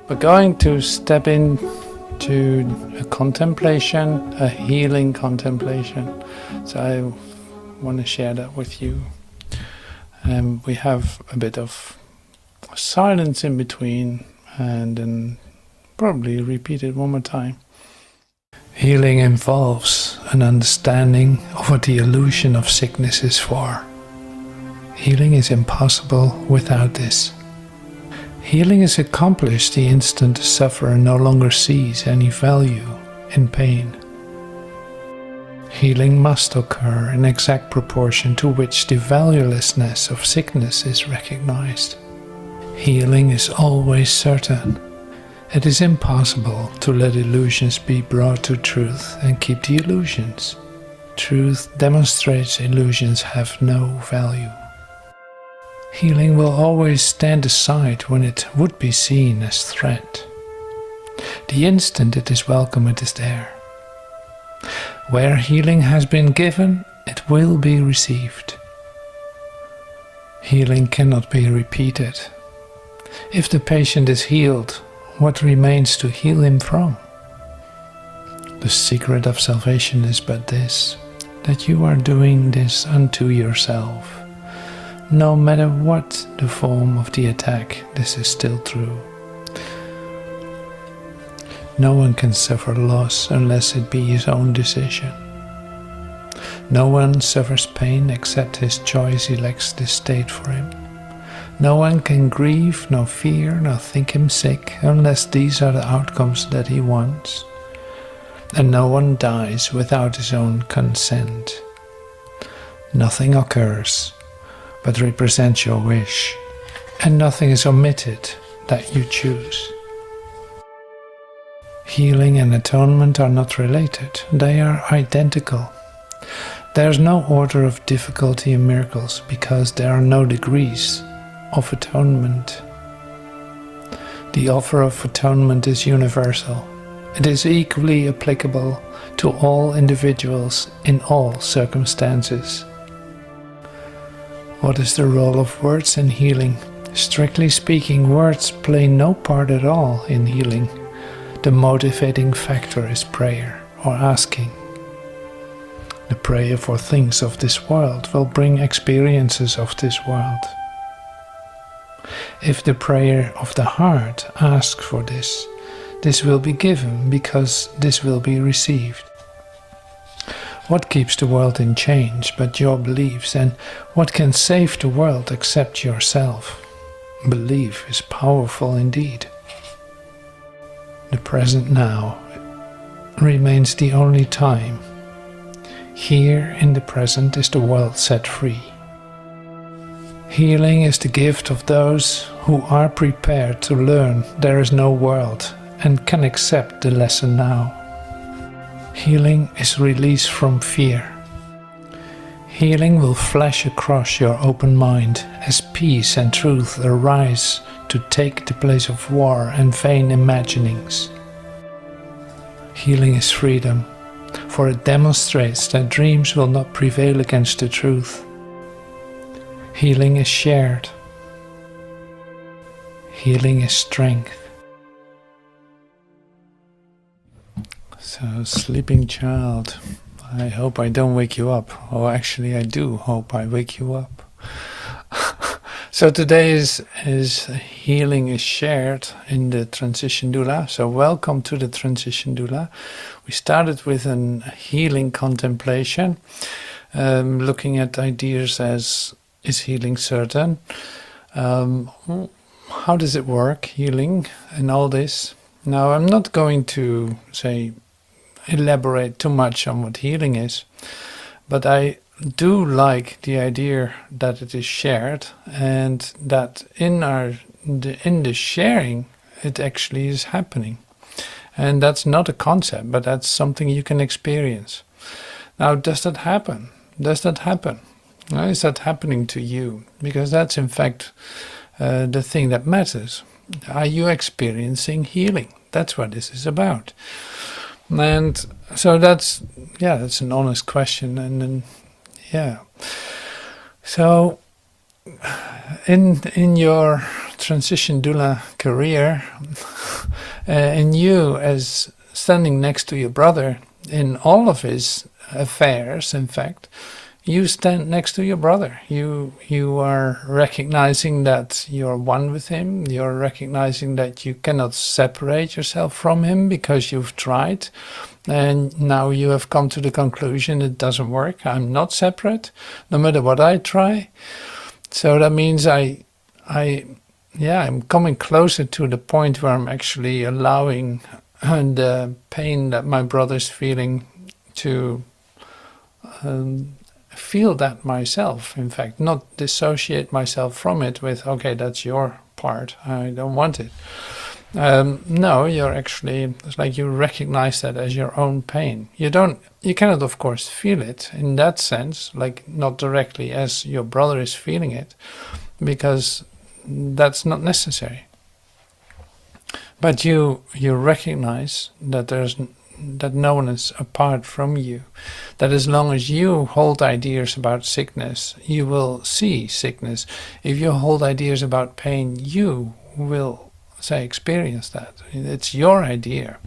We're going to step into a contemplation, a healing contemplation. So I want to share that with you. We have a bit of silence in between, and then probably repeat it one more time. Healing involves an understanding of what the illusion of sickness is for. Healing is impossible without this. Healing is accomplished the instant the sufferer no longer sees any value in pain. Healing must occur in exact proportion to which the valuelessness of sickness is recognized. Healing is always certain. It is impossible to let illusions be brought to truth and keep the illusions. Truth demonstrates illusions have no value. Healing will always stand aside when it would be seen as threat. The instant it is welcome, it is there. Where healing has been given, it will be received. Healing cannot be repeated. If the patient is healed, what remains to heal him from? The secret of salvation is but this, that you are doing this unto yourself. No matter what the form of the attack, this is still true. No one can suffer loss unless it be his own decision. No one suffers pain except his choice elects this state for him. No one can grieve, nor fear, nor think him sick, unless these are the outcomes that he wants. And no one dies without his own consent. Nothing occurs but represents your wish, and nothing is omitted that you choose. Healing and atonement are not related, they are identical. There is no order of difficulty in miracles because there are no degrees of atonement. The offer of atonement is universal. It is equally applicable to all individuals in all circumstances. What is the role of words in healing? Strictly speaking, words play no part at all in healing. The motivating factor is prayer or asking. The prayer for things of this world will bring experiences of this world. If the prayer of the heart asks for this, this will be given because this will be received. What keeps the world in change but your beliefs, and what can save the world except yourself? Belief is powerful indeed. The present now remains the only time. Here in the present is the world set free. Healing is the gift of those who are prepared to learn there is no world and can accept the lesson now. Healing is release from fear. Healing will flash across your open mind as peace and truth arise to take the place of war and vain imaginings. Healing is freedom, for it demonstrates that dreams will not prevail against the truth. Healing is shared. Healing is strength. So, sleeping child, I hope I don't wake you up. Or actually I do hope I wake you up. So today is healing is shared in the Transition Doula. So welcome to the Transition Doula. We started with a healing contemplation, looking at ideas as, is healing certain? How does it work, healing, and all this? Now I'm not going to elaborate too much on what healing is, but I do like the idea that it is shared, and that in the sharing it actually is happening, and that's not a concept, but that's something you can experience. Now, does that happen? Is that happening to you? Because that's in fact the thing that matters. Are you experiencing healing? That's what this is about. And so that's an honest question. And then, so in your transition doula career, and you as standing next to your brother in all of his affairs, in fact, you stand next to your brother. You are recognizing that you're one with him. You're recognizing that you cannot separate yourself from him because you've tried. And now you have come to the conclusion it doesn't work. I'm not separate, no matter what I try. So that means I'm coming closer to the point where I'm actually allowing the pain that my brother's feeling to feel that myself, in fact, not dissociate myself from it with, okay, that's your part, I don't want it. No, you're actually, it's like you recognize that as your own pain. You cannot, of course, feel it in that sense, like not directly as your brother is feeling it, because that's not necessary. But you recognize that that no one is apart from you, that as long as you hold ideas about sickness, you will see sickness. If you hold ideas about pain, you will, say, experience that. It's your idea.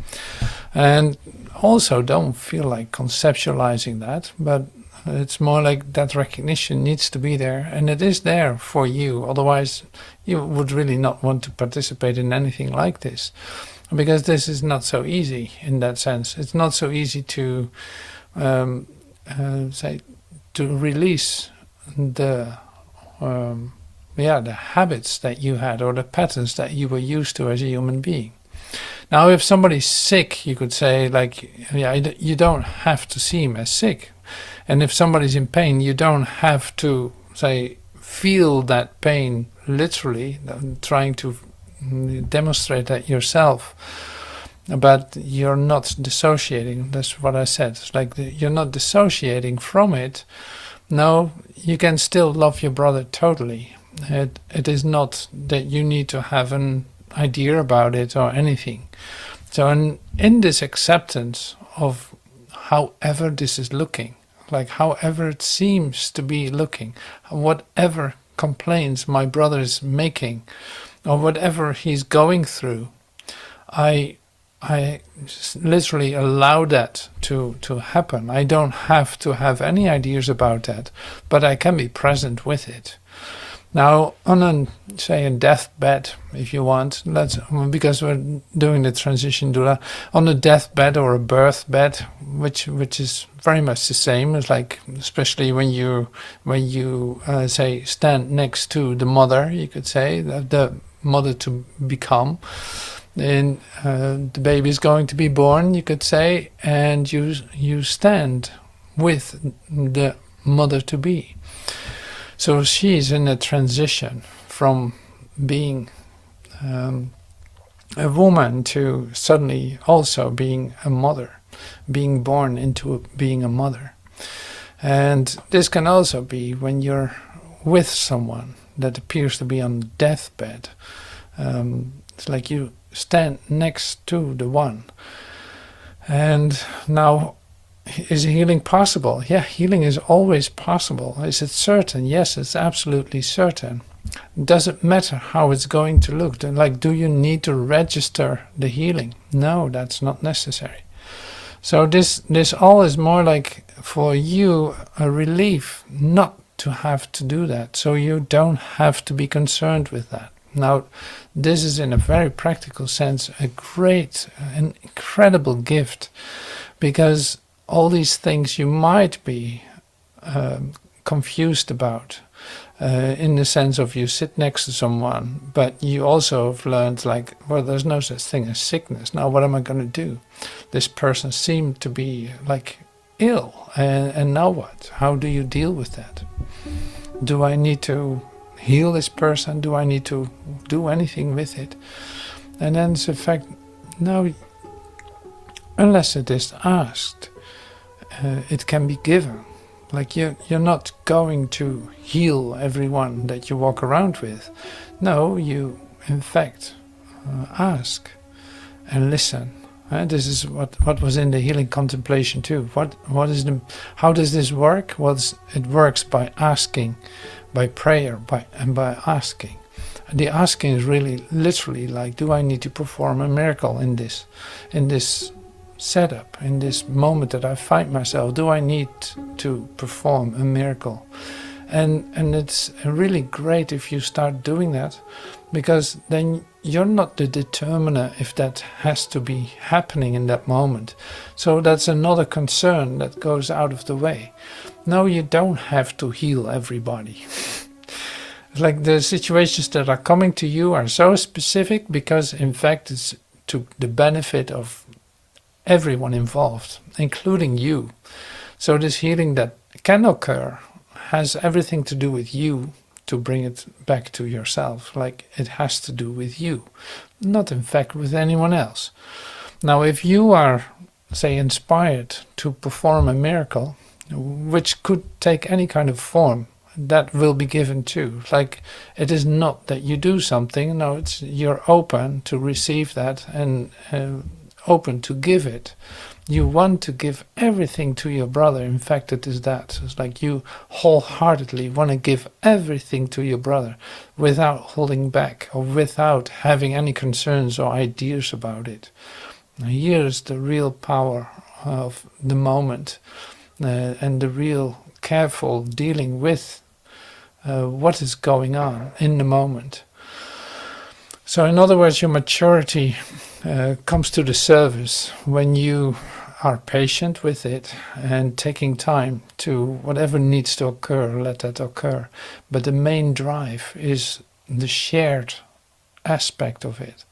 And also don't feel like conceptualizing that, but it's more like that recognition needs to be there, and it is there for you. Otherwise, you would really not want to participate in anything like this. Because this is not so easy in that sense. It's not so easy to release the habits that you had or the patterns that you were used to as a human being. Now, if somebody's sick, you could say, like, you don't have to see him as sick. And if somebody's in pain, you don't have to, say, feel that pain literally, trying to demonstrate that yourself, but you're not dissociating. That's what I said. It's like you're not dissociating from it. No, you can still love your brother totally. It is not that you need to have an idea about it or anything. So in this acceptance of however this is looking, like however it seems to be looking, whatever complaints my brother is making, or whatever he's going through, I literally allow that to happen. I don't have to have any ideas about that, but I can be present with it. Now, on a deathbed, if you want, because we're doing the transition doula, on a deathbed or a birth bed, which is very much the same. It's like, especially when you stand next to the mother, you could say, the mother to become, and the baby is going to be born, you could say, and you stand with the mother to be. So she's in a transition from being a woman to suddenly also being a mother, being born into being a mother. And this can also be when you're with someone that appears to be on deathbed. It's like you stand next to the one. And now, is healing possible? Yeah, healing is always possible. Is it certain? Yes, it's absolutely certain. Does it matter how it's going to look? Like, do you need to register the healing? No, that's not necessary. So this all is more like for you a relief not to have to do that. So you don't have to be concerned with that. Now, this is in a very practical sense a great, an incredible gift, because all these things you might be confused about, in the sense of you sit next to someone, but you also have learned, like, well, there's no such thing as sickness. Now, what am I going to do? This person seemed to be, like, ill, and now what? How do you deal with that? Do I need to heal this person? Do I need to do anything with it? And then it's in fact, no, unless it is asked, it can be given. Like, you're not going to heal everyone that you walk around with. No, you in fact ask and listen. This is what was in the healing contemplation too. How does this work? Well, it works by asking, by prayer, by asking. The asking is really literally like, do I need to perform a miracle in this setup, in this moment that I find myself? Do I need to perform a miracle? And it's really great if you start doing that, because then you're not the determiner if that has to be happening in that moment. So that's another concern that goes out of the way. No, you don't have to heal everybody. Like the situations that are coming to you are so specific because in fact it's to the benefit of everyone involved, including you. So this healing that can occur has everything to do with you, to bring it back to yourself. Like it has to do with you, not in fact with anyone else. Now if you are, say, inspired to perform a miracle, which could take any kind of form, that will be given too. Like it is not that you do something, no, it's you're open to receive that and open to give it. You want to give everything to your brother. In fact, it is that. It's like you wholeheartedly want to give everything to your brother without holding back or without having any concerns or ideas about it. Now, here is the real power of the moment and the real careful dealing with what is going on in the moment. So in other words, your maturity comes to the service when you are patient with it and taking time to whatever needs to occur, let that occur. But the main drive is the shared aspect of it.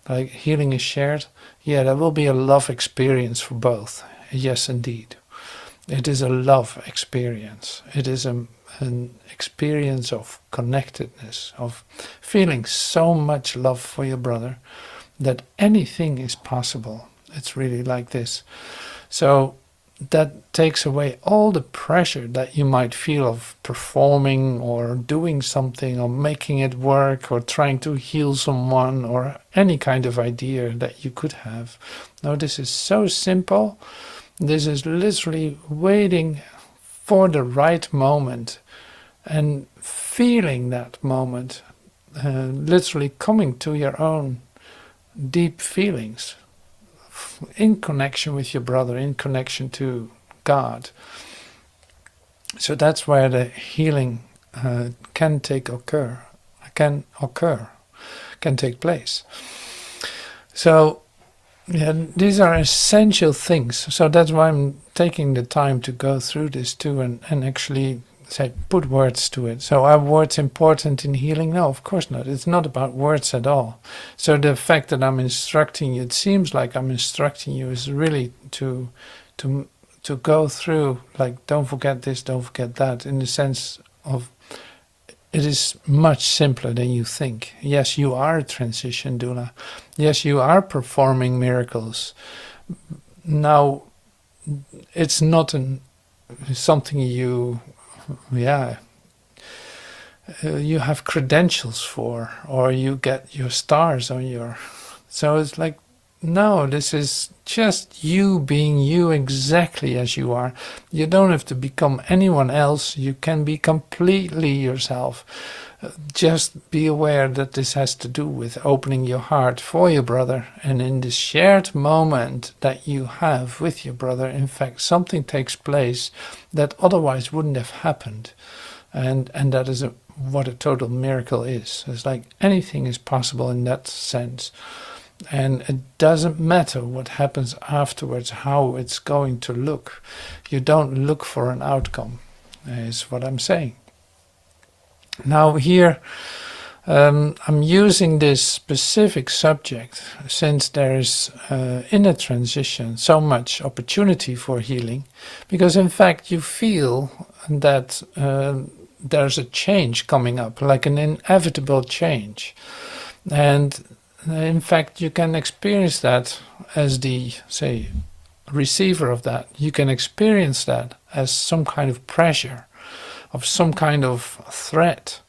Like healing is shared, yeah, that will be a love experience for both. Yes, indeed. It is a love experience. It is an experience of connectedness, of feeling so much love for your brother that anything is possible. It's really like this. So that takes away all the pressure that you might feel of performing or doing something or making it work or trying to heal someone or any kind of idea that you could have. No, this is so simple. This is literally waiting for the right moment and feeling that moment, literally coming to your own deep feelings in connection with your brother, in connection to God. So that's where the healing can take place. So yeah, these are essential things. So that's why I'm taking the time to go through this too and actually say, put words to it. So are words important in healing? No, of course not. It's not about words at all. So the fact that I'm instructing you, it seems like I'm instructing you, is really to go through, like, don't forget this, don't forget that, in the sense of it is much simpler than you think. Yes, you are a transition doula. Yes, you are performing miracles. Now, it's not something you have credentials for, or you get your stars on your... So it's like, no, this is just you being you exactly as you are. You don't have to become anyone else. You can be completely yourself. Just be aware that this has to do with opening your heart for your brother. And in this shared moment that you have with your brother, in fact, something takes place that otherwise wouldn't have happened. And that is what a total miracle is. It's like anything is possible in that sense. And it doesn't matter what happens afterwards, how it's going to look. You don't look for an outcome, is what I'm saying. Now here, I'm using this specific subject since there is, in a transition, so much opportunity for healing. Because in fact you feel that there's a change coming up, like an inevitable change. And in fact, you can experience that as the, say, receiver of that. You can experience that as some kind of pressure, of some kind of threat.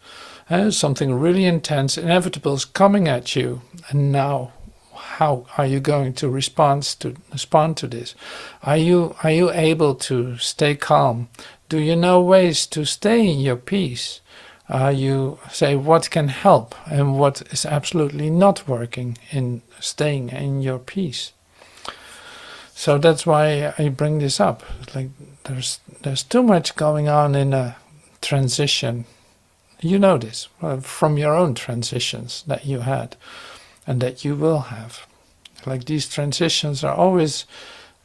Something really intense, inevitable is coming at you. And now, how are you going to respond to this? Are you able to stay calm? Do you know ways to stay in your peace? You say what can help and what is absolutely not working in staying in your peace. So that's why I bring this up. Like there's too much going on in a transition. You know this from your own transitions that you had and that you will have. Like these transitions are always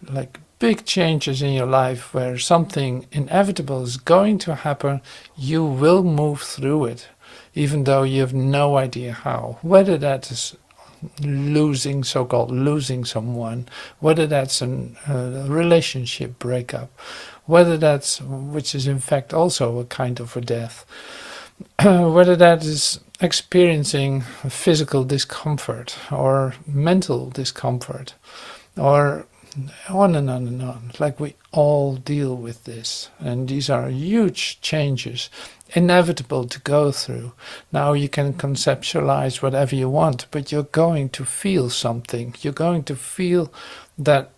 like big changes in your life where something inevitable is going to happen. You will move through it, even though you have no idea how. Whether that is so-called losing someone, whether that's a relationship breakup, whether that's, which is in fact also a kind of a death, whether that is experiencing physical discomfort or mental discomfort, or on and on and on. Like we all deal with this, and these are huge changes, inevitable to go through. Now you can conceptualize whatever you want, but you're going to feel something. You're going to feel that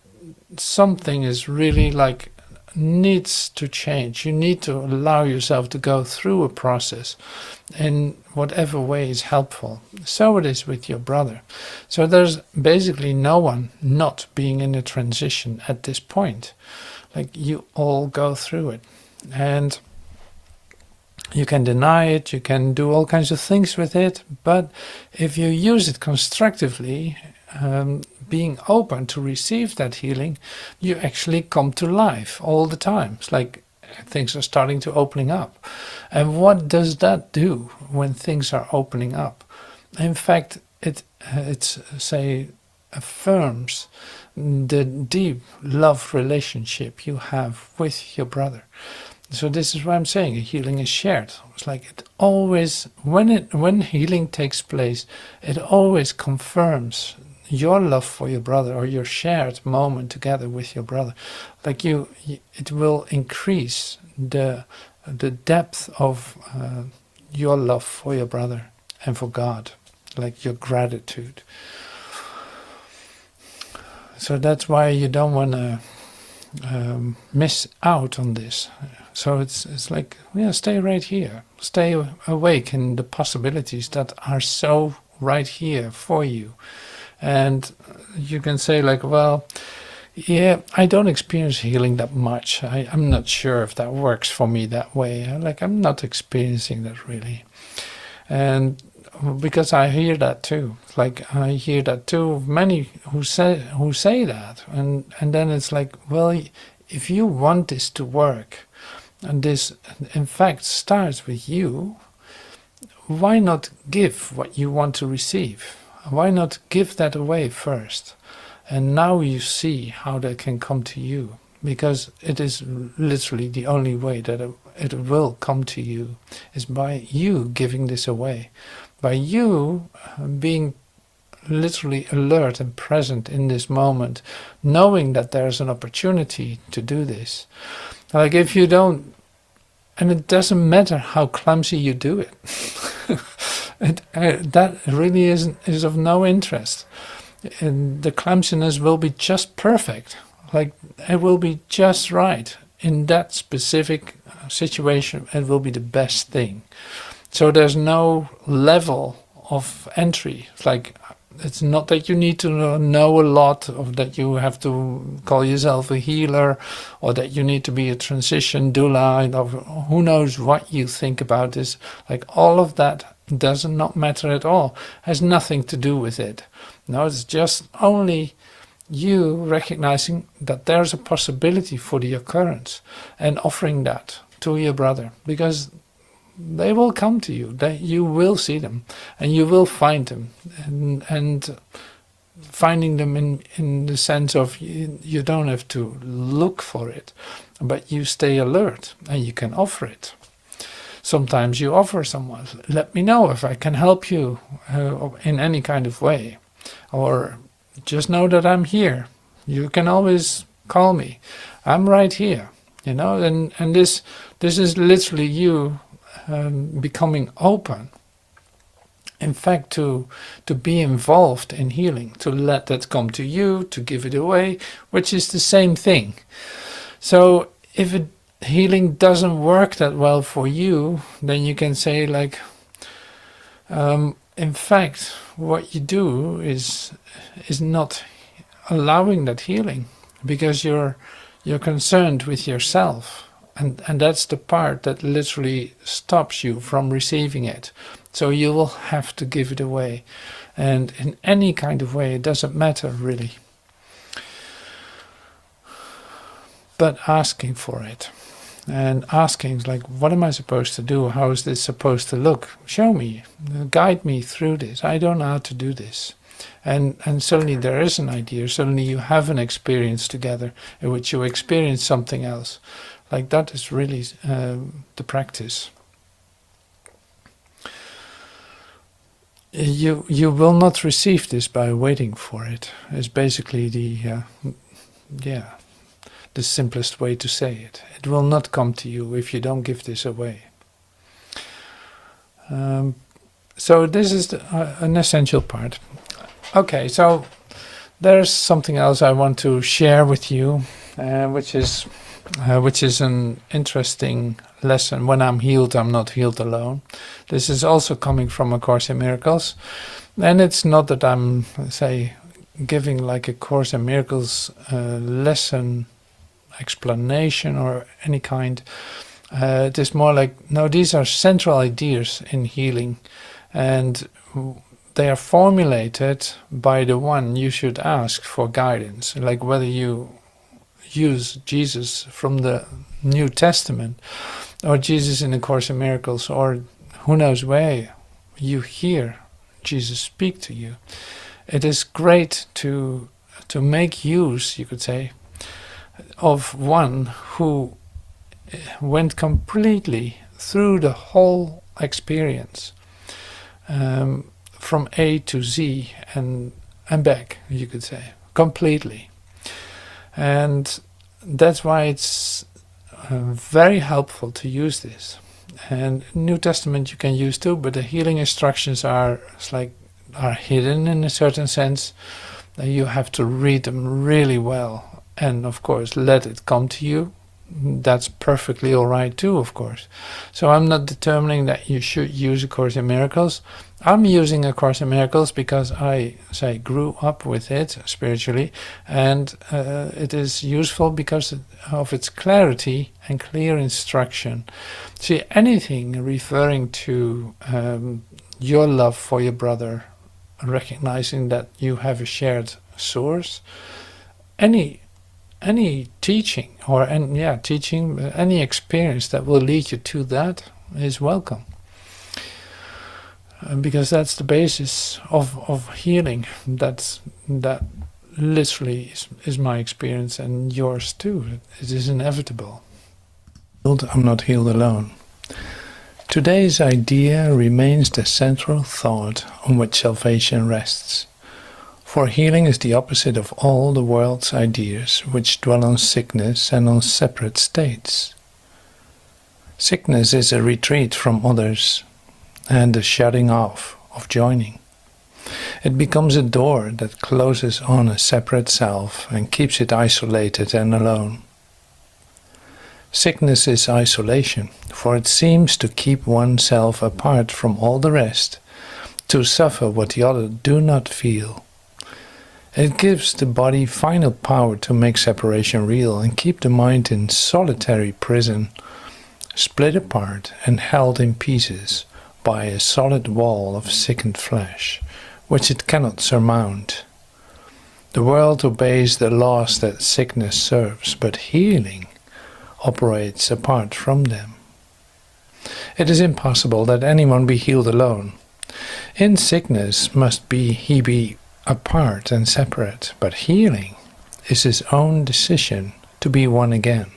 something is really like needs to change. You need to allow yourself to go through a process in whatever way is helpful. So it is with your brother. So there's basically no one not being in a transition at this point. Like you all go through it, and you can deny it, you can do all kinds of things with it, but if you use it constructively, being open to receive that healing, you actually come to life all the time. It's like things are starting to opening up. And what does that do when things are opening up? In fact, it affirms the deep love relationship you have with your brother. So this is why I'm saying healing is shared. It's like it always, when healing takes place, it always confirms your love for your brother, or your shared moment together with your brother. Like it will increase the depth of your love for your brother and for God, like your gratitude. So that's why you don't want to miss out on this. So it's like, yeah, stay right here. Stay awake in the possibilities that are so right here for you. And you can say like, well, yeah, I don't experience healing that much. I'm not sure if that works for me that way. Like, I'm not experiencing that really. And because I hear that too. Like, I hear that too of many who say that. And then it's like, well, if you want this to work, and this in fact starts with you, why not give what you want to receive? Why not give that away first? And now you see how that can come to you, because it is literally the only way that it will come to you is by you giving this away, by you being literally alert and present in this moment, knowing that there's an opportunity to do this. Like if you don't, and it doesn't matter how clumsy you do it, that really is of no interest. And the clumsiness will be just perfect. Like it will be just right in that specific situation. It will be the best thing. So there's no level of entry. It's like, it's not that you need to know a lot, or that you have to call yourself a healer, or that you need to be a transition doula, or who knows what you think about this. Like all of that does not matter at all. Has nothing to do with it. No, it's just only you recognizing that there's a possibility for the occurrence and offering that to your brother, because they will come to you. You will see them, and you will find them, and finding them in the sense of you don't have to look for it, but you stay alert and you can offer it. Sometimes you offer someone, let me know if I can help you in any kind of way, or just know that I'm here. You can always call me. I'm right here, and this is literally you becoming open, in fact, to be involved in healing, to let that come to you, to give it away, which is the same thing. So if it healing doesn't work that well for you, then you can say like, in fact, what you do is not allowing that healing, because you're concerned with yourself, and that's the part that literally stops you from receiving it. So you will have to give it away, and in any kind of way, it doesn't matter really, but asking for it. And asking like, what am I supposed to do? How is this supposed to look? Show me, guide me through this. I don't know how to do this. And suddenly there is an idea. Suddenly you have an experience together in which you experience something else. Like that is really the practice. You will not receive this by waiting for it. It's basically the simplest way to say it. It will not come to you if you don't give this away. So this is an essential part. Okay, so there's something else I want to share with you, which is an interesting lesson. When I'm healed, I'm not healed alone. This is also coming from A Course in Miracles, and it's not that I'm, say, giving like a Course in Miracles lesson explanation or any kind. It is more like, no, these are central ideas in healing, and they are formulated by the one you should ask for guidance, like whether you use Jesus from the New Testament or Jesus in the Course in Miracles, or who knows where you hear Jesus speak to you. It is great to make use, you could say, of one who went completely through the whole experience, from A to Z and back, you could say, completely. And that's why it's very helpful to use this. And New Testament you can use too, but the healing instructions are hidden in a certain sense. You have to read them really well. And of course, let it come to you. That's perfectly all right too, of course. So I'm not determining that you should use A Course in Miracles. I'm using A Course in Miracles because I, say, grew up with it spiritually, and it is useful because of its clarity and clear instruction. See, anything referring to your love for your brother, recognizing that you have a shared source, any teaching or any experience that will lead you to that is welcome, because that's the basis of healing. That literally is my experience, and yours too. It is inevitable. I'm not healed alone. Today's idea remains the central thought on which salvation rests. For healing is the opposite of all the world's ideas, which dwell on sickness and on separate states. Sickness is a retreat from others and a shutting off of joining. It becomes a door that closes on a separate self and keeps it isolated and alone. Sickness is isolation, for it seems to keep oneself apart from all the rest, to suffer what the other do not feel. It gives the body final power to make separation real and keep the mind in solitary prison, split apart and held in pieces by a solid wall of sickened flesh, which it cannot surmount. The world obeys the laws that sickness serves, but healing operates apart from them. It is impossible that anyone be healed alone. In sickness must he be apart and separate, but healing is his own decision to be one again,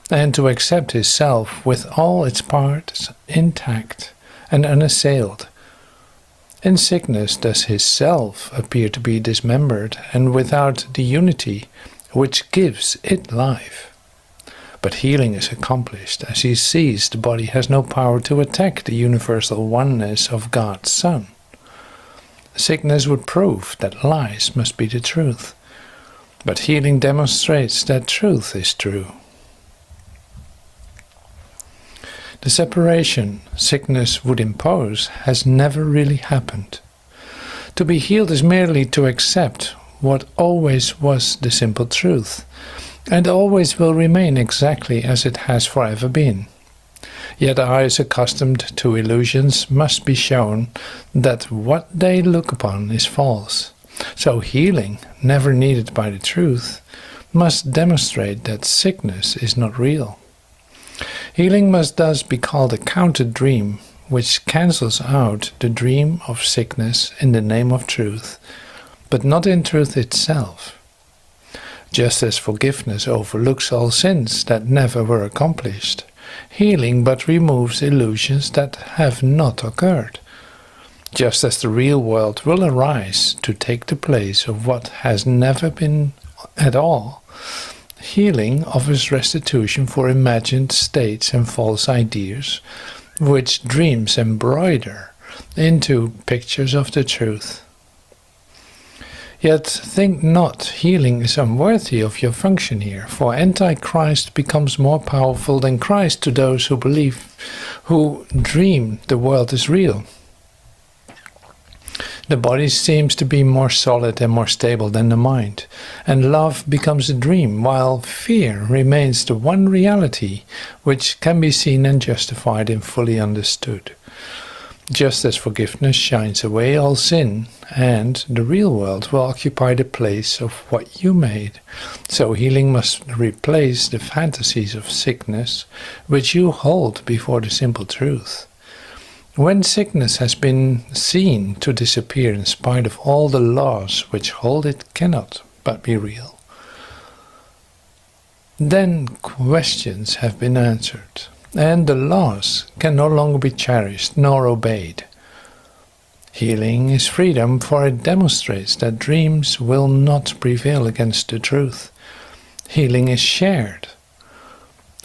and to accept his self with all its parts intact and unassailed. In sickness does his self appear to be dismembered and without the unity which gives it life. But healing is accomplished as he sees the body has no power to attack the universal oneness of God's Son. Sickness would prove that lies must be the truth, but healing demonstrates that truth is true. The separation sickness would impose has never really happened. To be healed is merely to accept what always was the simple truth, and always will remain exactly as it has forever been. Yet eyes accustomed to illusions must be shown that what they look upon is false. So healing, never needed by the truth, must demonstrate that sickness is not real. Healing must thus be called a counter dream, which cancels out the dream of sickness in the name of truth, but not in truth itself. Just as forgiveness overlooks all sins that never were accomplished, healing but removes illusions that have not occurred. Just as the real world will arise to take the place of what has never been at all, healing offers restitution for imagined states and false ideas, which dreams embroider into pictures of the truth. Yet think not healing is unworthy of your function here, for Antichrist becomes more powerful than Christ to those who believe, who dream the world is real. The body seems to be more solid and more stable than the mind, and love becomes a dream, while fear remains the one reality which can be seen and justified and fully understood. Just as forgiveness shines away all sin, and the real world will occupy the place of what you made, so healing must replace the fantasies of sickness which you hold before the simple truth. When sickness has been seen to disappear in spite of all the laws which hold it cannot but be real, then questions have been answered, and the laws can no longer be cherished nor obeyed. Healing is freedom, for it demonstrates that dreams will not prevail against the truth. Healing is shared,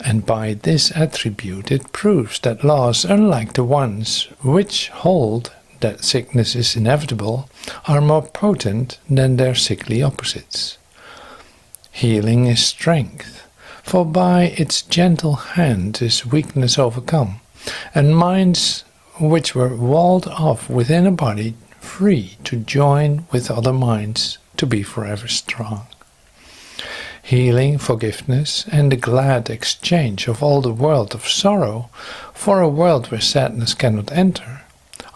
and by this attribute it proves that laws, unlike the ones which hold that sickness is inevitable, are more potent than their sickly opposites. Healing is strength, for by its gentle hand is weakness overcome, and minds which were walled off within a body free to join with other minds to be forever strong. Healing, forgiveness, and the glad exchange of all the world of sorrow for a world where sadness cannot enter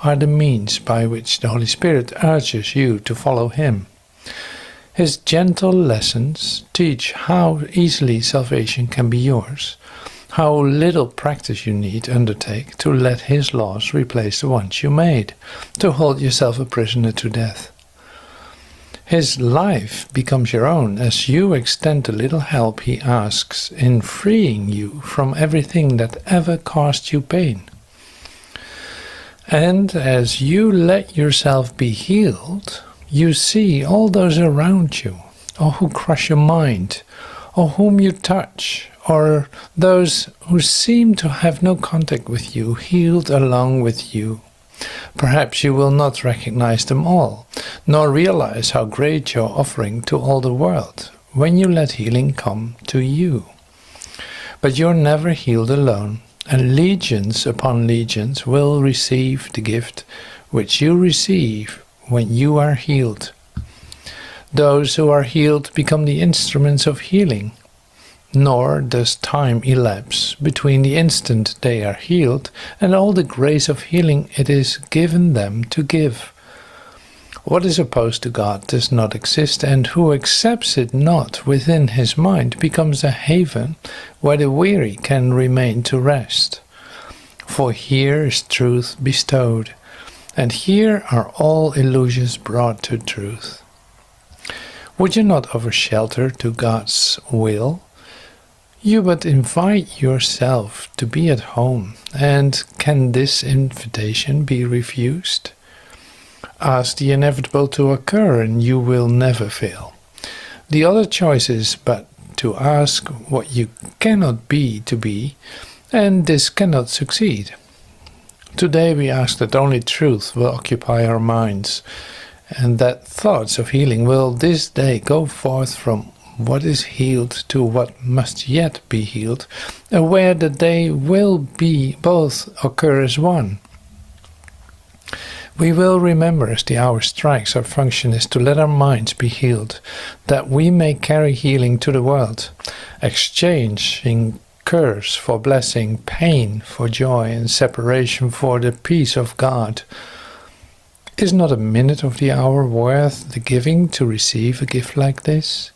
are the means by which the Holy Spirit urges you to follow Him. His gentle lessons teach how easily salvation can be yours, how little practice you need undertake to let His laws replace the ones you made, to hold yourself a prisoner to death. His life becomes your own as you extend the little help He asks in freeing you from everything that ever caused you pain. And as you let yourself be healed, you see all those around you, or who crush your mind, or whom you touch, or those who seem to have no contact with you, healed along with you. Perhaps you will not recognize them all, nor realize how great your offering to all the world when you let healing come to you. But you're never healed alone, and legions upon legions will receive the gift which you receive when you are healed. Those who are healed become the instruments of healing, nor does time elapse between the instant they are healed and all the grace of healing it is given them to give. What is opposed to God does not exist, and who accepts it not within his mind becomes a haven where the weary can remain to rest. For here is truth bestowed, and here are all illusions brought to truth. Would you not offer shelter to God's will? You but invite yourself to be at home, and can this invitation be refused? Ask the inevitable to occur, and you will never fail. The other choice is but to ask what you cannot be to be, and this cannot succeed. Today we ask that only truth will occupy our minds, and that thoughts of healing will this day go forth from what is healed to what must yet be healed, aware that they will be both occur as one. We will remember as the hour strikes, our function is to let our minds be healed, that we may carry healing to the world, exchanging curse for blessing, pain for joy, and separation for the peace of God. Is not a minute of the hour worth the giving to receive a gift like this?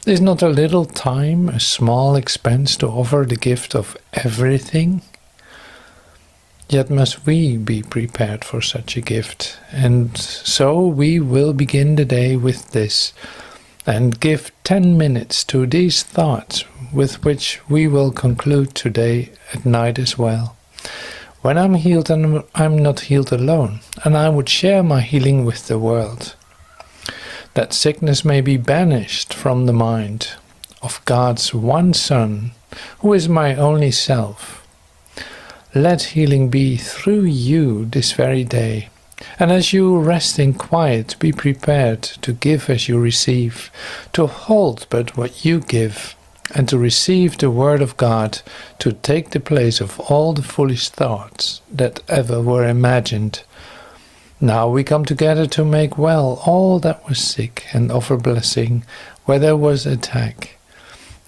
Is not a little time a small expense to offer the gift of everything? Yet must we be prepared for such a gift, and so we will begin the day with this, and give 10 minutes to these thoughts with which we will conclude today at night as well. When I'm healed, I'm not healed alone, and I would share my healing with the world. That sickness may be banished from the mind of God's one Son, who is my only self. Let healing be through you this very day, and as you rest in quiet, be prepared to give as you receive, to hold but what you give, and to receive the word of God, to take the place of all the foolish thoughts that ever were imagined. Now we come together to make well all that was sick, and offer blessing where there was attack.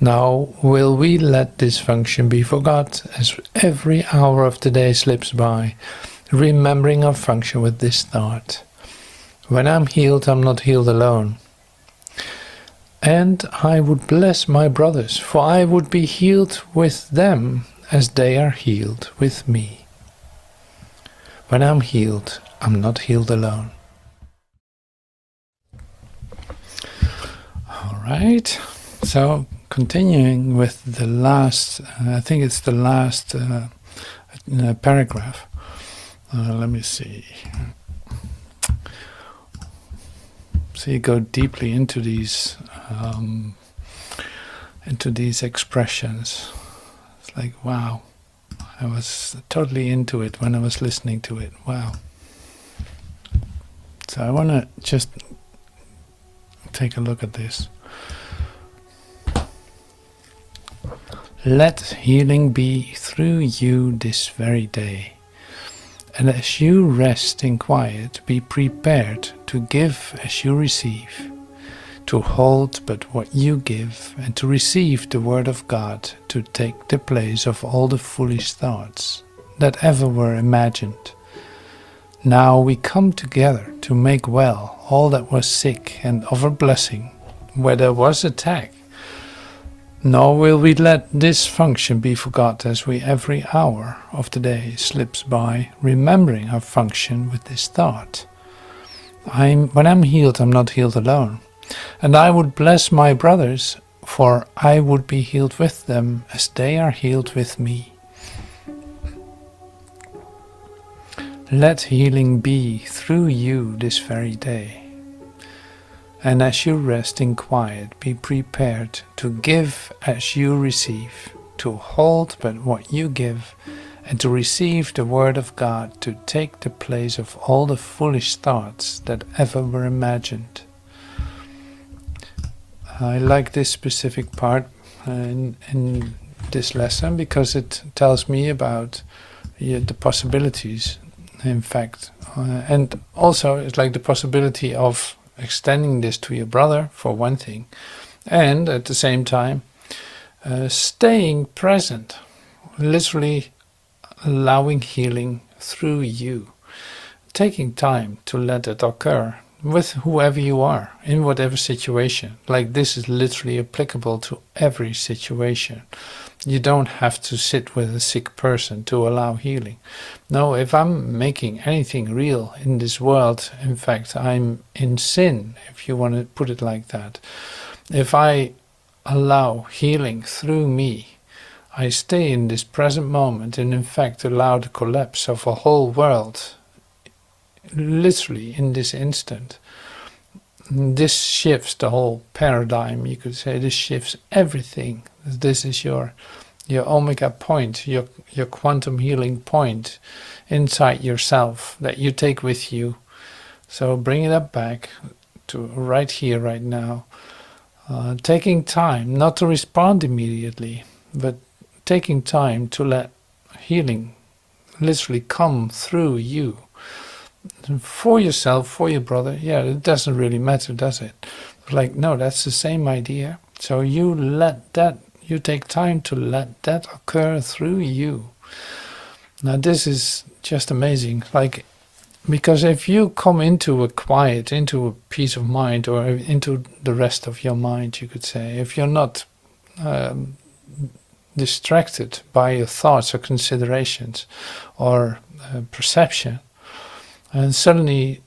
Now will we let this function be forgot as every hour of the day slips by, remembering our function with this thought. When I'm healed, I'm not healed alone. And I would bless my brothers, for I would be healed with them as they are healed with me. When I'm healed, I'm not healed alone. All right, so continuing with the last, I think it's the last paragraph. Let me see. So you go deeply into these expressions. It's like, wow, I was totally into it when I was listening to it. Wow. So I want to just take a look at this. Let healing be through you this very day, and as you rest in quiet, be prepared to give as you receive, to hold but what you give, and to receive the word of God, to take the place of all the foolish thoughts that ever were imagined. Now we come together to make well all that was sick, and offer blessing where there was attack. Nor will we let this function be forgot as we every hour of the day slips by, remembering our function with this thought. When I'm healed, I'm not healed alone. And I would bless my brothers, for I would be healed with them as they are healed with me. Let healing be through you this very day. And as you rest in quiet, be prepared to give as you receive, to hold but what you give, and to receive the word of God, to take the place of all the foolish thoughts that ever were imagined. I like this specific part in this lesson because it tells me about the possibilities, in fact. And also it's like the possibility of extending this to your brother, for one thing, and at the same time staying present, literally allowing healing through you, taking time to let it occur with whoever you are, in whatever situation. Like this is literally applicable to every situation. You don't have to sit with a sick person to allow healing. No, if I'm making anything real in this world, in fact, I'm in sin, if you want to put it like that. If I allow healing through me, I stay in this present moment and in fact allow the collapse of a whole world, literally in this instant. This shifts the whole paradigm, you could say. This shifts everything. This is your omega point, your quantum healing point inside yourself that you take with you. So bring it up back to right here, right now. taking time, not to respond immediately, but taking time to let healing literally come through you. For yourself, for your brother, yeah, it doesn't really matter, does it? Like, no, that's the same idea. So you take time to let that occur through you. Now this is just amazing. Like, because if you come into a quiet, into a peace of mind, or into the rest of your mind, you could say, if you're not distracted by your thoughts or considerations or perception, and suddenly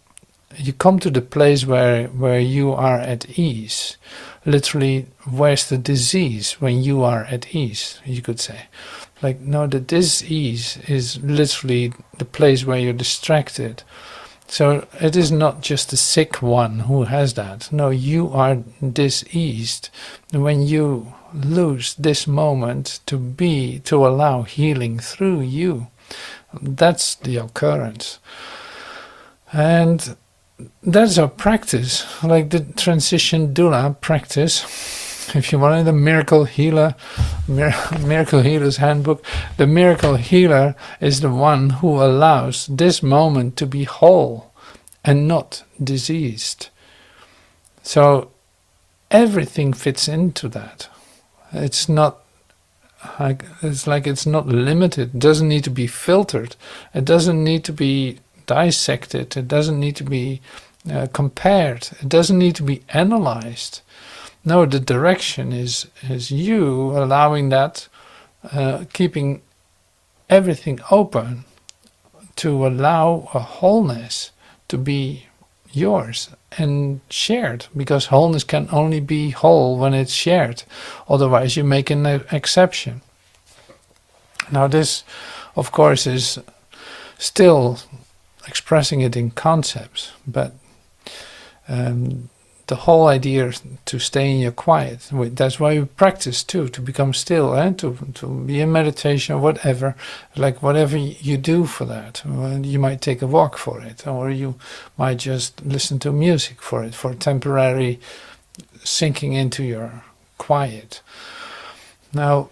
you come to the place where you are at ease. Literally, where's the disease when you are at ease, you could say. Like, no, the dis-ease is literally the place where you're distracted. So it is not just the sick one who has that. No, you are diseased when you lose this moment to allow healing through you. That's the occurrence. And that's our practice, like the transition doula practice. If you want the miracle healer's handbook, the miracle healer is the one who allows this moment to be whole and not diseased. So everything fits into that. It's not it's not limited. It doesn't need to be filtered. It doesn't need to be dissected. It doesn't need to be compared. It doesn't need to be analyzed. No, the direction is you allowing that, keeping everything open to allow a wholeness to be yours and shared, because wholeness can only be whole when it's shared. Otherwise you make an exception. Now this, of course, is still expressing it in concepts, but the whole idea to stay in your quiet, that's why we practice too, to become still, and to be in meditation or whatever, like whatever you do for that. You might take a walk for it, or you might just listen to music for it, for temporary sinking into your quiet. Now,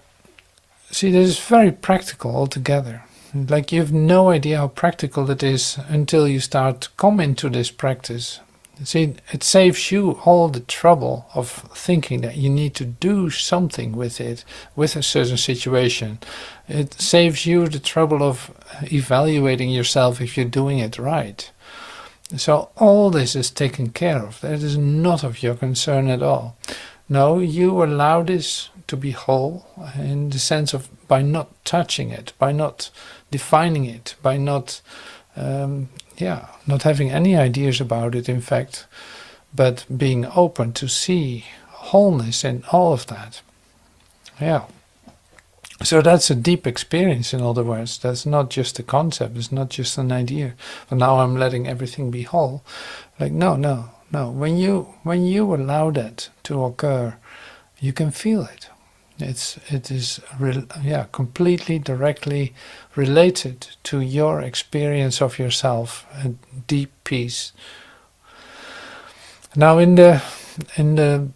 see, this is very practical altogether. Like, you have no idea how practical it is until you start to come into this practice. See, it saves you all the trouble of thinking that you need to do something with it, with a certain situation. It saves you the trouble of evaluating yourself if you're doing it right. So all this is taken care of. That is not of your concern at all. No, you allow this to be whole in the sense of by not touching it, by not defining it, by not not having any ideas about it, in fact, but being open to see wholeness in all of that. Yeah. So that's a deep experience, in other words. That's not just a concept, it's not just an idea. But now I'm letting everything be whole. Like, no. When you allow that to occur, you can feel it. It is completely directly related to your experience of yourself, a deep peace. Now, in the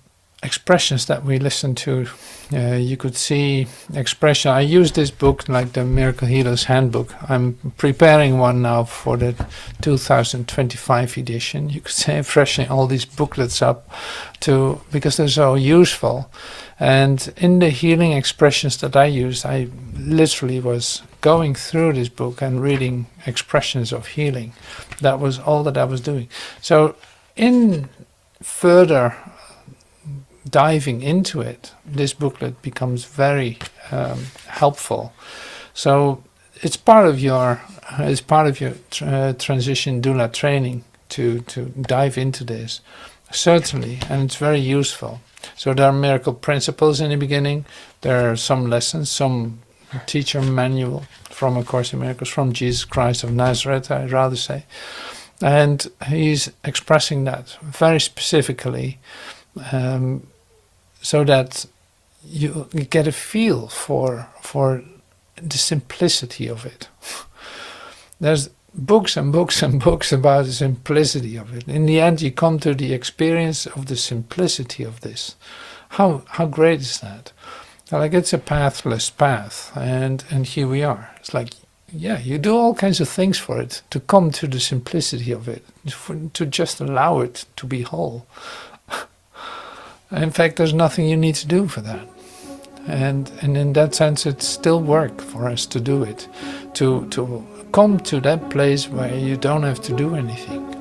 expressions that we listen to, you could see expression. I use this book, like the Miracle Healer's Handbook. I'm preparing one now for the 2025 edition. You could say freshening all these booklets up because they're so useful. And in the healing expressions that I used, I literally was going through this book and reading expressions of healing. That was all that I was doing. So in further diving into it, this booklet becomes very helpful. So it's part of your transition doula training to dive into this, certainly, and it's very useful. So there are miracle principles in the beginning. There are some lessons, some teacher manual from A Course in Miracles, from Jesus Christ of Nazareth, I'd rather say. And he's expressing that very specifically, so that you get a feel for the simplicity of it. There's books and books and books about the simplicity of it. In the end, you come to the experience of the simplicity of this. How great is that? Like, it's a pathless path, and here we are. It's like, yeah, you do all kinds of things for it to come to the simplicity of it, to just allow it to be whole. In fact, there's nothing you need to do for that. And in that sense, it's still work for us to do it, to come to that place where you don't have to do anything.